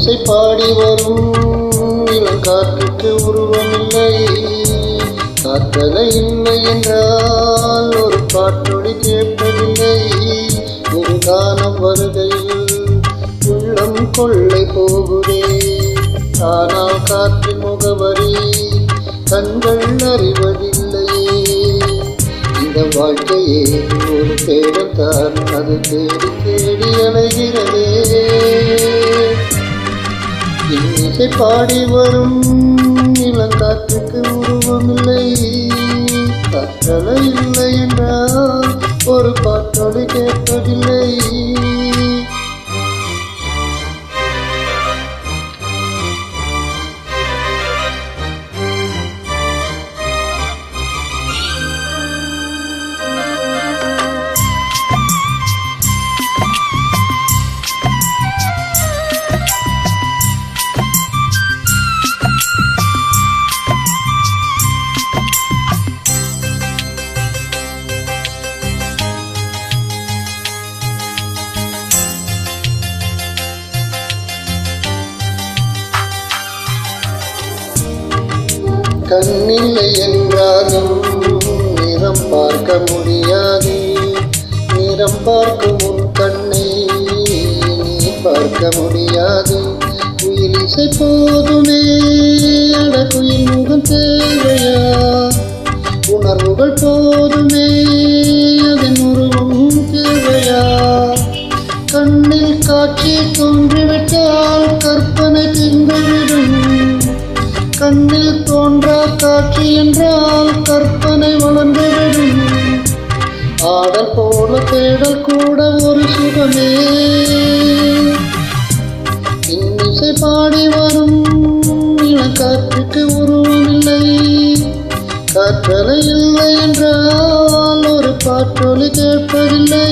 இன்னிசை பாடி வரும் இளங்காற்றுக்கு உருவமில்லை. காற்றலை இல்லை என்றால் ஒரு பாட்டொலி கேட்பதில்லை. ஒரு கானம் வருகையில் உள்ளம் கொள்ளை போகுதே. ஆனால் காற்றின் முகவரி கண்கள் அறிவதில்லையே. இந்த வாழ்க்கையே ஒரு தேடல் தான், அது தேடி தேடி அலைகிறதே. இன்னிசை பாடி வரும் இளங்காற்றுக்கு உருவமில்லை. காற்றலை இல்லை என்றால் ஒரு பாட்டொலி கேட்பதில்லை. கண்ணில்லை என்றாலும் நிறம் பார்க்க முடியாது. நிறம் பார்க்கும் உன் கண்ணை நீ பார்க்க முடியாது. குயில் இசை போதுமே, அட குயில் முகம் தேவையா? உணர்வுகள் போதுமே, அதன் உருவம் தேவையா? கண்ணில் காட்சி தோன்றிவிட்டால் கற்பனை தின்றுவிடும். கண்ணில் தோன்றா காட்சி என்றால் கற்பனை வளர்ந்துவிடும். ஆடல் போல தேடல் கூட ஒரு சுகமே. இன்னிசை பாடி வரும் இளங்காற்றுக்கு உருவமில்லை. காற்றலை இல்லை என்றால் ஒரு பாட்டொலி கேட்பதில்லை.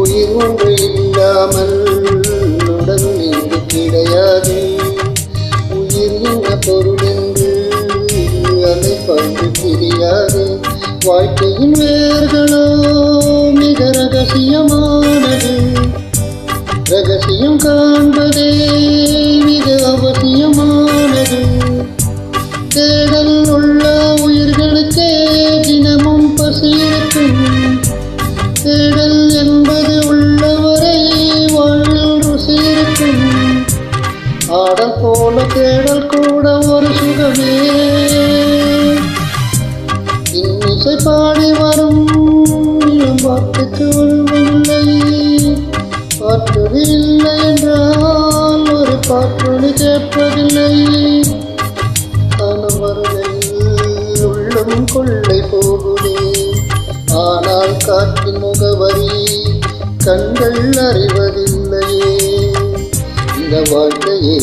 உயிர் ஒன்று இல்லாமல் உடல் இங்கு கிடையாது. உயிர் என்ன பொருள் என்று அதை பங்கு தெரியாது. வாழ்க்கையின் வேர்களோ மிக ரகசியமானது. ரகசியம் காண்பதே மிக அவசியமானது. தேடல் உள்ள உயிர்களுக்கே தினமும் பசி இருக்கும். தேடல் என்பது உள்ளவரை வாழ்வில் ருசி இருக்கும். ஆடல் போல தேடல் கூட ஒரு சுகமே. இன்னிசை பாடி வரும் இளம்பாட்டுக்கு உருவமில்லை. பாட்டொலி இல்லை என்றால் ஒரு பாட்டொலி கேட்பதில்லை. காலம் வருகையில் உள்ளம் கொள்ளை போகுதே. ஆனால் காற்றின் முகவரி கண்கள் அறிவதில்லையே. இந்த வாழ்க்கையே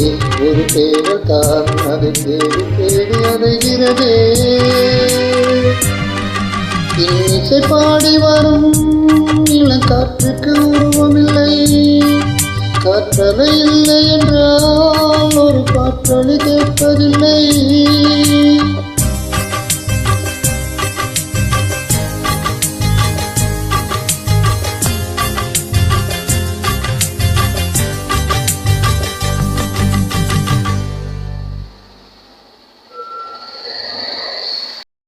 ஒரு தேடல் தான், அதை தேடி தேடி அலைகிறதே. இன்னிசை பாடி வரும் இளங்காற்றுக்கு உருவமில்லை. காற்றலை இல்லை என்றால் ஒரு பாட்டொலி கேட்பதில்லை.